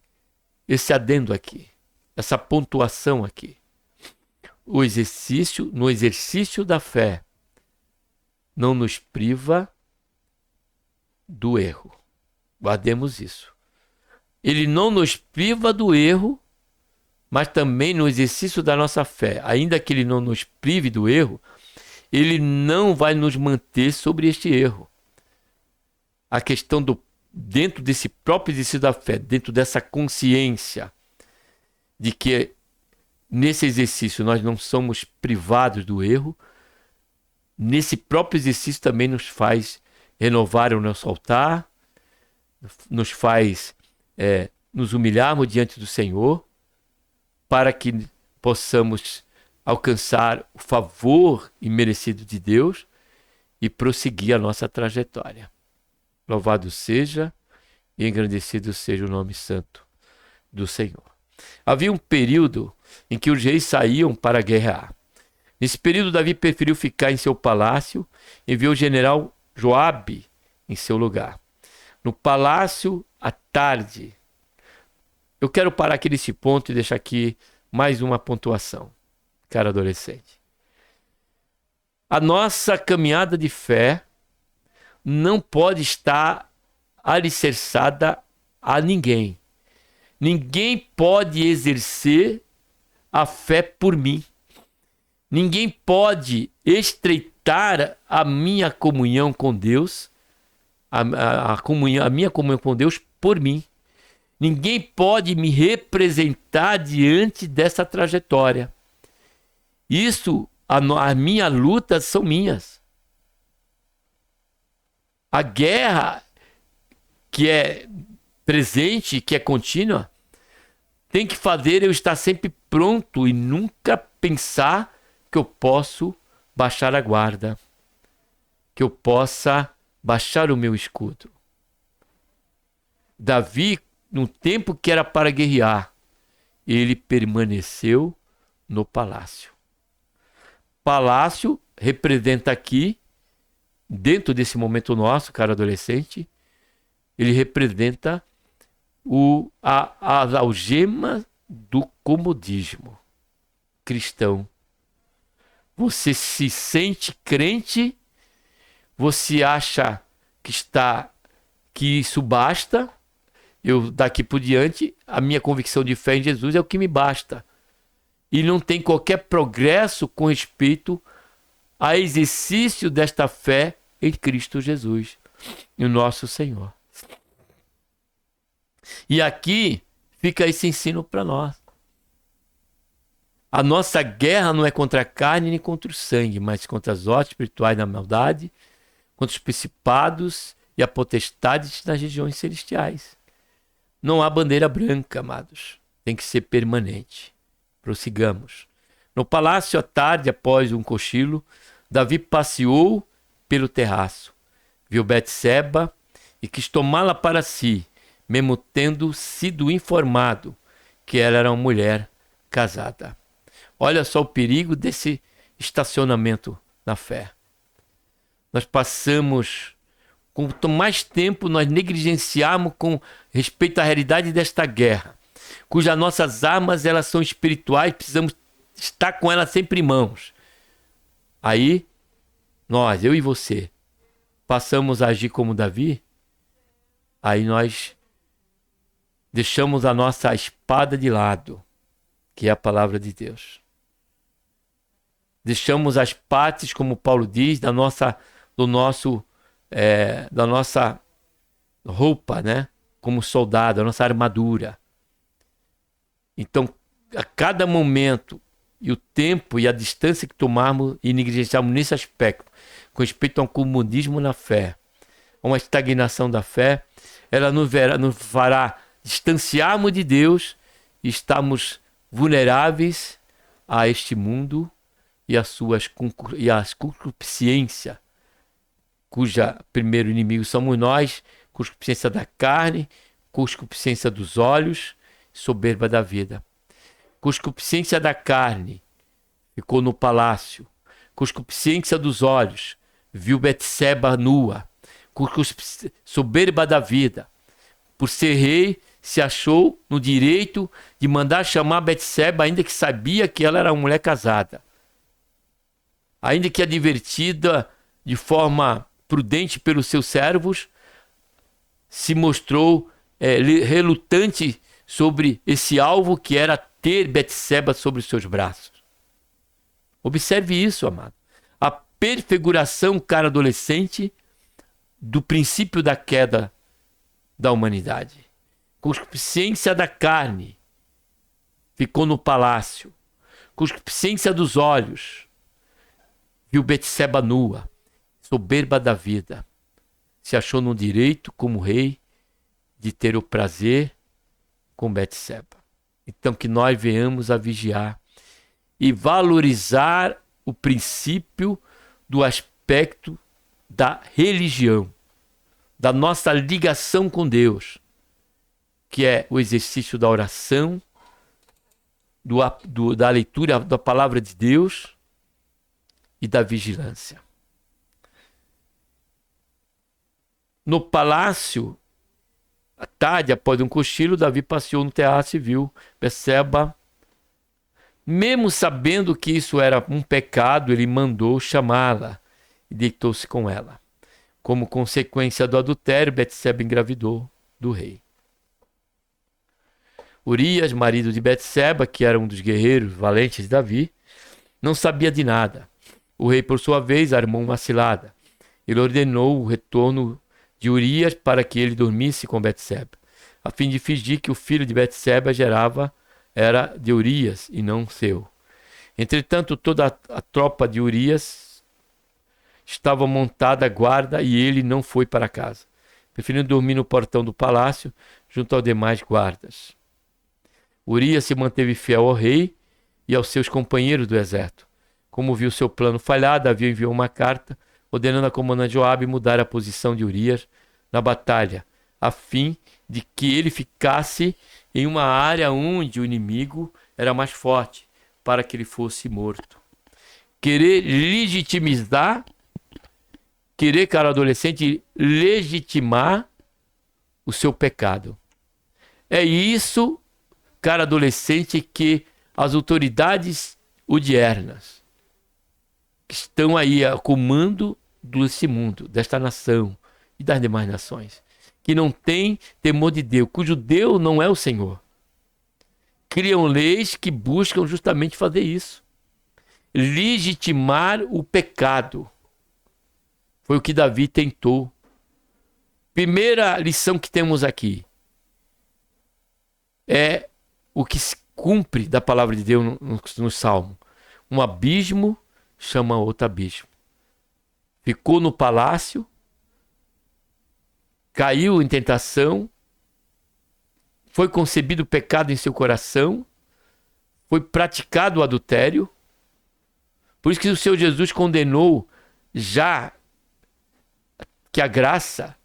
adendo aqui, essa pontuação aqui. No exercício da fé, não nos priva do erro. Guardemos isso. Ele não nos priva do erro, mas também no exercício da nossa fé. Ainda que ele não nos prive do erro, ele não vai nos manter sobre este erro. A questão dentro desse próprio exercício da fé, dentro dessa consciência de que nesse exercício nós não somos privados do erro, nesse próprio exercício também nos faz renovar o nosso altar, nos faz nos humilharmos diante do Senhor, para que possamos alcançar o favor imerecido de Deus e prosseguir a nossa trajetória. Louvado seja e engrandecido seja o nome santo do Senhor. Havia um período em que os reis saíam para guerrear. Nesse período, Davi preferiu ficar em seu palácio e enviou o general Joabe em seu lugar. No palácio, à tarde. Eu quero parar aqui nesse ponto e deixar aqui mais uma pontuação, cara adolescente. A nossa caminhada de fé não pode estar alicerçada a ninguém. Ninguém pode exercer a fé por mim. Ninguém pode estreitar a minha comunhão com Deus, a minha comunhão com Deus por mim. Ninguém pode me representar diante dessa trajetória. Isso, a minha luta são minhas. A guerra que é presente, que é contínua, tem que fazer eu estar sempre pronto e nunca pensar que eu posso baixar a guarda, que eu possa baixar o meu escudo. Davi, no tempo que era para guerrear, ele permaneceu no palácio. Palácio representa aqui, dentro desse momento nosso, cara adolescente, ele representa as algemas do comodismo cristão. Você se sente crente, você acha que isso basta. Eu, daqui por diante, a minha convicção de fé em Jesus é o que me basta. E não tem qualquer progresso com respeito ao exercício desta fé em Cristo Jesus, o nosso Senhor. E aqui fica esse ensino para nós. A nossa guerra não é contra a carne nem contra o sangue, mas contra as hostes espirituais da maldade, contra os principados e a potestades nas regiões celestiais. Não há bandeira branca, amados. Tem que ser permanente. Prossigamos. No palácio, à tarde, após um cochilo, Davi passeou pelo terraço. Viu Betseba e quis tomá-la para si, mesmo tendo sido informado que ela era uma mulher casada. Olha só o perigo desse estacionamento na fé. Nós passamos, quanto mais tempo nós negligenciarmos com respeito à realidade desta guerra, cujas nossas armas elas são espirituais, precisamos estar com elas sempre em mãos. Aí, nós, eu e você, passamos a agir como Davi, aí nós deixamos a nossa espada de lado, que é a palavra de Deus. Deixamos as partes, como Paulo diz, da nossa roupa, né? Como soldado, a nossa armadura. Então, a cada momento e o tempo e a distância que tomarmos e negligenciarmos nesse aspecto, com respeito ao comodismo na fé, a uma estagnação da fé, ela nos fará distanciarmos de Deus e estarmos vulneráveis a este mundo e as concupiscências, cuja primeiro inimigo somos nós, concupiscência da carne, concupiscência dos olhos, soberba da vida. Concupiscência da carne, ficou no palácio. Concupiscência dos olhos, viu Betseba nua. Soberba da vida, por ser rei, se achou no direito de mandar chamar Betseba, ainda que sabia que ela era uma mulher casada. Ainda que advertida de forma prudente pelos seus servos, se mostrou relutante sobre esse alvo que era ter Betseba sobre os seus braços. Observe isso, amado. A perfiguração, cara adolescente, do princípio da queda da humanidade. Concupiscência da carne, ficou no palácio. Concupiscência dos olhos, viu Betseba nua, soberba da vida, se achou no direito como rei de ter o prazer com Betseba. Então que nós venhamos a vigiar e valorizar o princípio do aspecto da religião, da nossa ligação com Deus, que é o exercício da oração, da leitura da palavra de Deus e da vigilância. No palácio, à tarde, após um cochilo, Davi passeou no terraço e viu Betseba. Mesmo sabendo que isso era um pecado, ele mandou chamá-la e deitou-se com ela. Como consequência do adultério, Betseba engravidou do rei. Urias, marido de Betseba, que era um dos guerreiros valentes de Davi, não sabia de nada. O rei, por sua vez, armou uma cilada. Ele ordenou o retorno de Urias para que ele dormisse com Betseba, a fim de fingir que o filho de Betseba era de Urias e não seu. Entretanto, toda a tropa de Urias estava montada à guarda e ele não foi para casa, preferindo dormir no portão do palácio junto aos demais guardas. Urias se manteve fiel ao rei e aos seus companheiros do exército. Como viu seu plano falhar, Davi enviou uma carta ordenando a comandante Joabe mudar a posição de Urias na batalha, a fim de que ele ficasse em uma área onde o inimigo era mais forte, para que ele fosse morto. Querer, cara adolescente, legitimar o seu pecado. É isso, cara adolescente, que as autoridades odiernas, que estão aí a comando desse mundo, desta nação e das demais nações, que não tem temor de Deus, cujo Deus não é o Senhor, criam leis que buscam justamente fazer isso. Legitimar o pecado. Foi o que Davi tentou. Primeira lição que temos aqui é o que se cumpre da palavra de Deus no Salmo. Um abismo chama outro abismo. Ficou no palácio, caiu em tentação, foi concebido o pecado em seu coração, foi praticado o adultério. Por isso que o Senhor Jesus condenou já que a graça,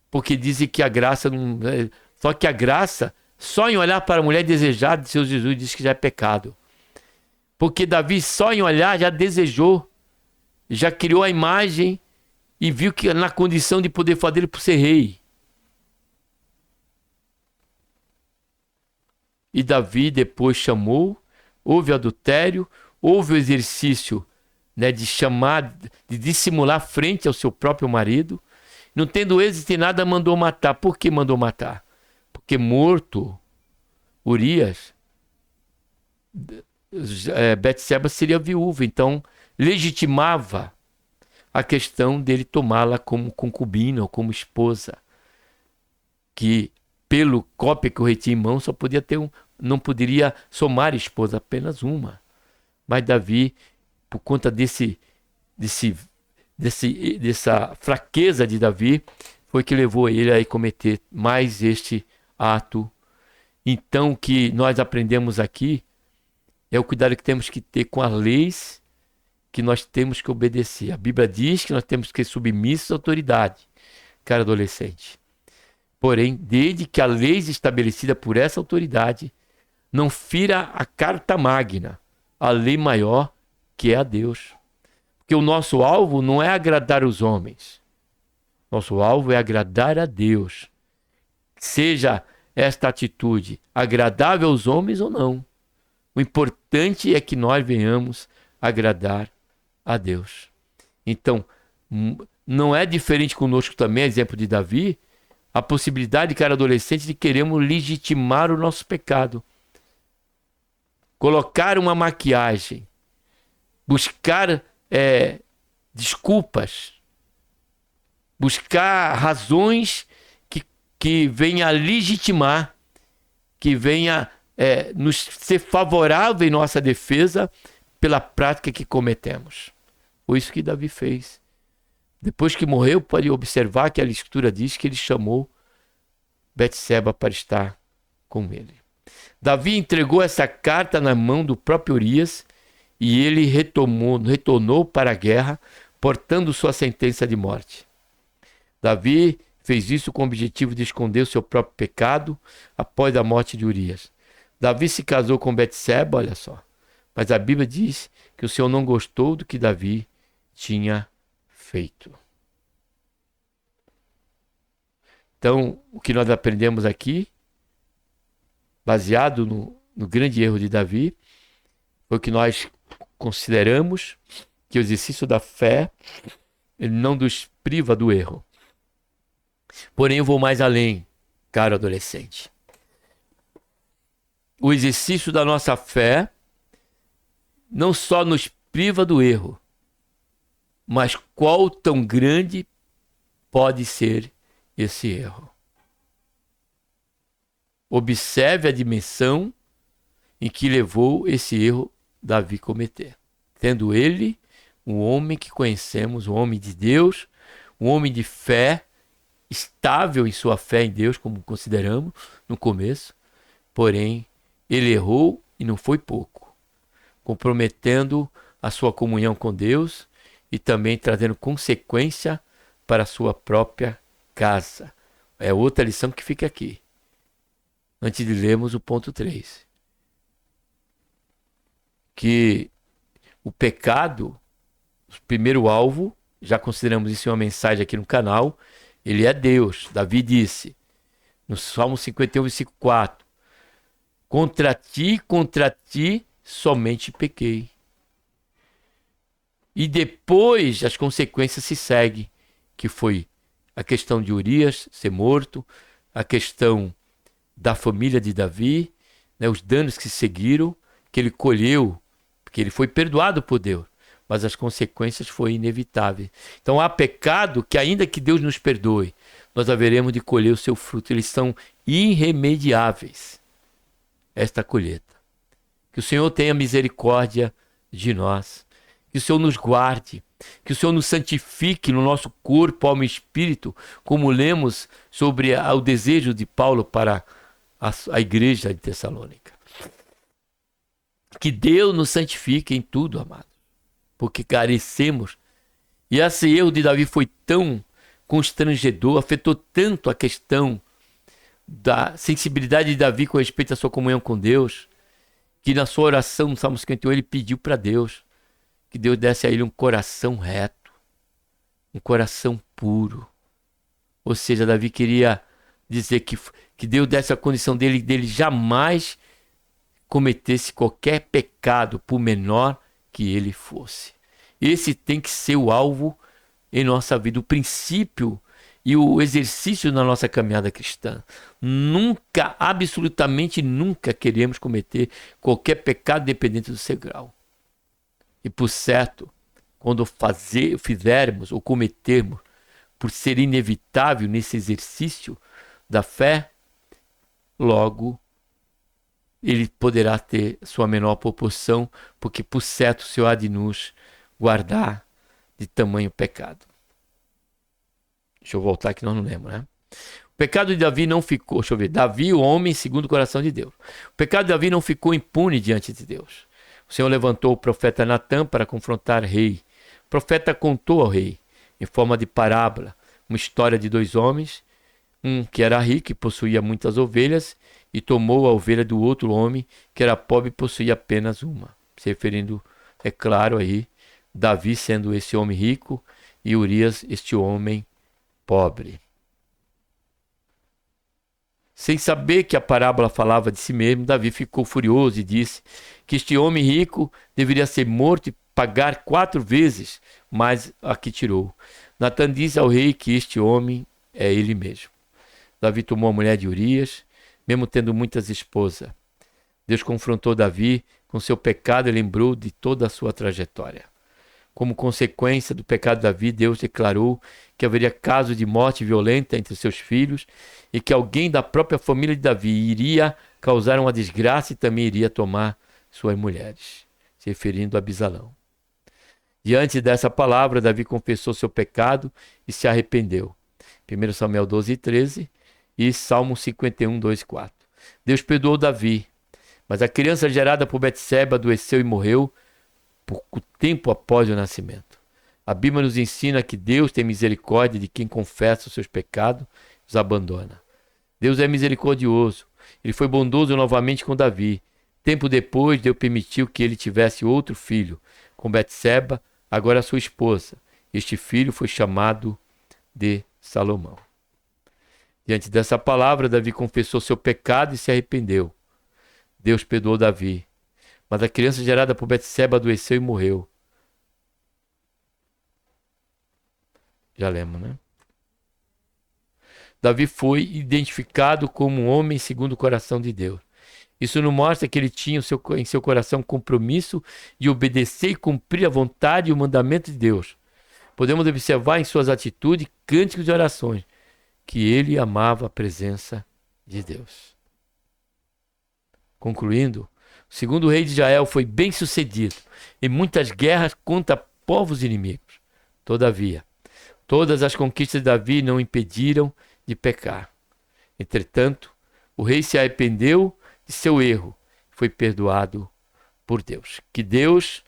porque dizem que a graça não... Só que a graça, só em olhar para a mulher desejada, o Senhor Jesus diz que já é pecado. Porque Davi só em olhar já desejou, já criou a imagem e viu que na condição de poder fazer ele por ser rei. E Davi depois chamou, houve adultério, houve o exercício, né, de chamar, de dissimular frente ao seu próprio marido. Não tendo êxito em nada, mandou matar. Por que mandou matar? Porque morto Urias, Betseba seria viúva, então legitimava a questão dele tomá-la como concubina ou como esposa, que pelo cópia que o rei tinha em mão só podia ter não poderia somar esposa, apenas uma. Mas Davi, por conta dessa fraqueza de Davi, foi que levou ele a cometer mais este ato. Então, o que nós aprendemos aqui é o cuidado que temos que ter com as leis que nós temos que obedecer. A Bíblia diz que nós temos que ser submissos à autoridade, cara adolescente. Porém, desde que a lei estabelecida por essa autoridade não fira a carta magna, a lei maior, que é a Deus. Porque o nosso alvo não é agradar os homens. Nosso alvo é agradar a Deus. Seja esta atitude agradável aos homens ou não. O importante é que nós venhamos agradar a Deus. Então, não é diferente conosco também, exemplo de Davi, a possibilidade, cara adolescente, de queremos legitimar o nosso pecado. Colocar uma maquiagem, buscar desculpas, buscar razões que venha a legitimar, que venha nos ser favorável em nossa defesa pela prática que cometemos. Foi isso que Davi fez. Depois que morreu, pode observar que a Escritura diz que ele chamou Betseba para estar com ele. Davi entregou essa carta na mão do próprio Urias e ele retornou para a guerra, portando sua sentença de morte. Davi fez isso com o objetivo de esconder o seu próprio pecado após a morte de Urias. Davi se casou com Betseba, olha só. Mas a Bíblia diz que o Senhor não gostou do que Davi tinha feito. Então, o que nós aprendemos aqui, baseado no grande erro de Davi, foi que nós consideramos que o exercício da fé ele não nos priva do erro. Porém, eu vou mais além, caro adolescente. O exercício da nossa fé não só nos priva do erro, mas qual tão grande pode ser esse erro. Observe a dimensão em que levou esse erro Davi cometer. Tendo ele, um homem que conhecemos, um homem de Deus, um homem de fé, estável em sua fé em Deus, como consideramos no começo, porém, ele errou e não foi pouco, comprometendo a sua comunhão com Deus e também trazendo consequência para a sua própria casa. É outra lição que fica aqui, antes de lermos o ponto 3. Que o pecado, o primeiro alvo, já consideramos isso em uma mensagem aqui no canal, ele é Deus. Davi disse, no Salmo 51, versículo 4, contra ti somente pequei. E depois as consequências se seguem, que foi a questão de Urias ser morto, a questão da família de Davi, né, os danos que seguiram, que ele colheu, porque ele foi perdoado por Deus, mas as consequências foram inevitáveis. Então há pecado que, ainda que Deus nos perdoe, nós haveremos de colher o seu fruto. Eles são irremediáveis, esta colheita. Que o Senhor tenha misericórdia de nós, que o Senhor nos guarde, que o Senhor nos santifique no nosso corpo, alma e espírito, como lemos sobre o desejo de Paulo para a igreja de Tessalônica. Que Deus nos santifique em tudo, amado, porque carecemos. E esse erro de Davi foi tão constrangedor, afetou tanto a questão da sensibilidade de Davi com respeito à sua comunhão com Deus, que na sua oração no Salmo 51 ele pediu para Deus que Deus desse a ele um coração reto, um coração puro. Ou seja, Davi queria dizer que Deus desse a condição dele jamais cometesse qualquer pecado, por menor que ele fosse. Esse tem que ser o alvo em nossa vida, o princípio e o exercício na nossa caminhada cristã. Nunca, absolutamente nunca queremos cometer qualquer pecado dependente do seu grau. E por certo, quando fizermos ou cometermos, por ser inevitável nesse exercício da fé, logo ele poderá ter sua menor proporção, porque por certo o Senhor há de nos guardar de tamanho pecado. Deixa eu voltar que nós não lemos, né? O pecado de Davi não ficou, deixa eu ver, Davi, o homem segundo o coração de Deus. O pecado de Davi não ficou impune diante de Deus. O Senhor levantou o profeta Natã para confrontar o rei. O profeta contou ao rei, em forma de parábola, uma história de dois homens, um que era rico e possuía muitas ovelhas, e tomou a ovelha do outro homem, que era pobre e possuía apenas uma. Se referindo, é claro aí, Davi sendo esse homem rico e Urias este homem pobre. Sem saber que a parábola falava de si mesmo, Davi ficou furioso e disse que este homem rico deveria ser morto e pagar 4 vezes mais a que tirou. Natã diz ao rei que este homem é ele mesmo. Davi tomou a mulher de Urias, mesmo tendo muitas esposas. Deus confrontou Davi com seu pecado e lembrou de toda a sua trajetória. Como consequência do pecado de Davi, Deus declarou que haveria caso de morte violenta entre seus filhos e que alguém da própria família de Davi iria causar uma desgraça e também iria tomar suas mulheres, se referindo a Absalão. Diante dessa palavra, Davi confessou seu pecado e se arrependeu. 1 Samuel 12:13 e Salmo 51, 2 e 4. Deus perdoou Davi, mas a criança gerada por Betseba adoeceu e morreu pouco tempo após o nascimento. A Bíblia nos ensina que Deus tem misericórdia de quem confessa os seus pecados e os abandona. Deus é misericordioso. Ele foi bondoso novamente com Davi. Tempo depois, Deus permitiu que ele tivesse outro filho, com Betseba, agora sua esposa. Este filho foi chamado de Salomão. Diante dessa palavra, Davi confessou seu pecado e se arrependeu. Deus perdoou Davi. Mas a criança gerada por Betseba adoeceu e morreu. Já lemos, né? Davi foi identificado como um homem segundo o coração de Deus. Isso nos mostra que ele tinha em seu coração compromisso de obedecer e cumprir a vontade e o mandamento de Deus. Podemos observar em suas atitudes, cânticos e orações que ele amava a presença de Deus. Concluindo, o segundo rei de Israel foi bem sucedido em muitas guerras contra povos inimigos. Todavia, todas as conquistas de Davi não impediram de pecar. Entretanto, o rei se arrependeu de seu erro e foi perdoado por Deus. Que Deus,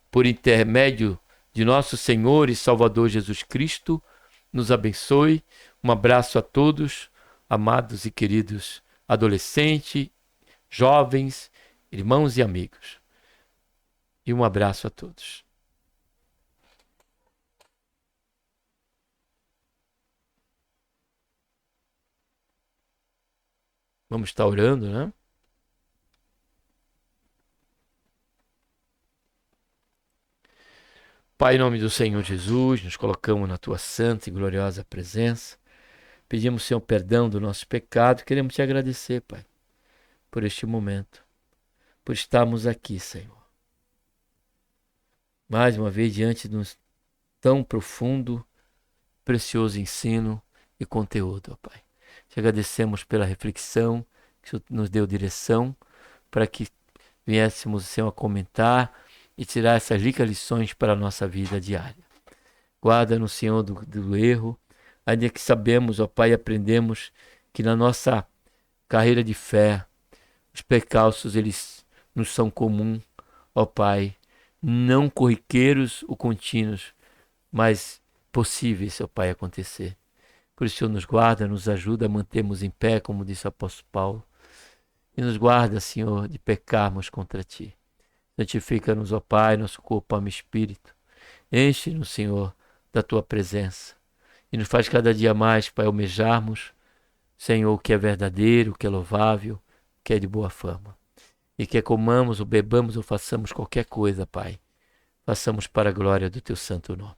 por intermédio de nosso Senhor e Salvador Jesus Cristo, nos abençoe. Um abraço a todos, amados e queridos adolescentes, jovens, irmãos e amigos. E um abraço a todos. Vamos estar orando, né? Pai, em nome do Senhor Jesus, nos colocamos na tua santa e gloriosa presença. Pedimos, Senhor, perdão do nosso pecado. Queremos te agradecer, Pai, por este momento, por estarmos aqui, Senhor. Mais uma vez, diante de um tão profundo, precioso ensino e conteúdo, ó Pai. Te agradecemos pela reflexão, que o Senhor nos deu direção, para que viéssemos, Senhor, a comentar e tirar essas ricas lições para a nossa vida diária. Guarda-nos, Senhor, do erro, ainda que sabemos, ó Pai, aprendemos que na nossa carreira de fé, os percalços, eles nos são comuns, ó Pai, não corriqueiros ou contínuos, mas possíveis, ó Pai, acontecer. Por isso, Senhor, nos guarda, nos ajuda a mantermos em pé, como disse o apóstolo Paulo, e nos guarda, Senhor, de pecarmos contra Ti. Santifica-nos, ó Pai, nosso corpo, alma e espírito. Enche-nos, Senhor, da Tua presença. E nos faz cada dia mais, Pai, almejarmos, Senhor, o que é verdadeiro, o que é louvável, o que é de boa fama. E que comamos ou bebamos ou façamos qualquer coisa, Pai, façamos para a glória do Teu santo nome.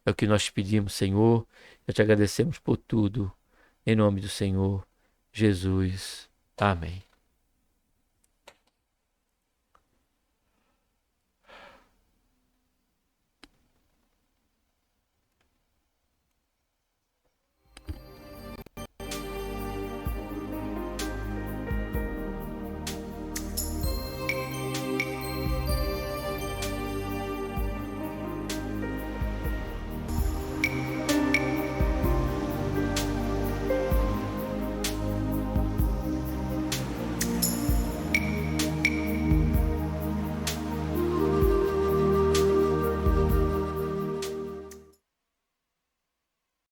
É o que nós te pedimos, Senhor. Nós te agradecemos por tudo. Em nome do Senhor Jesus. Amém.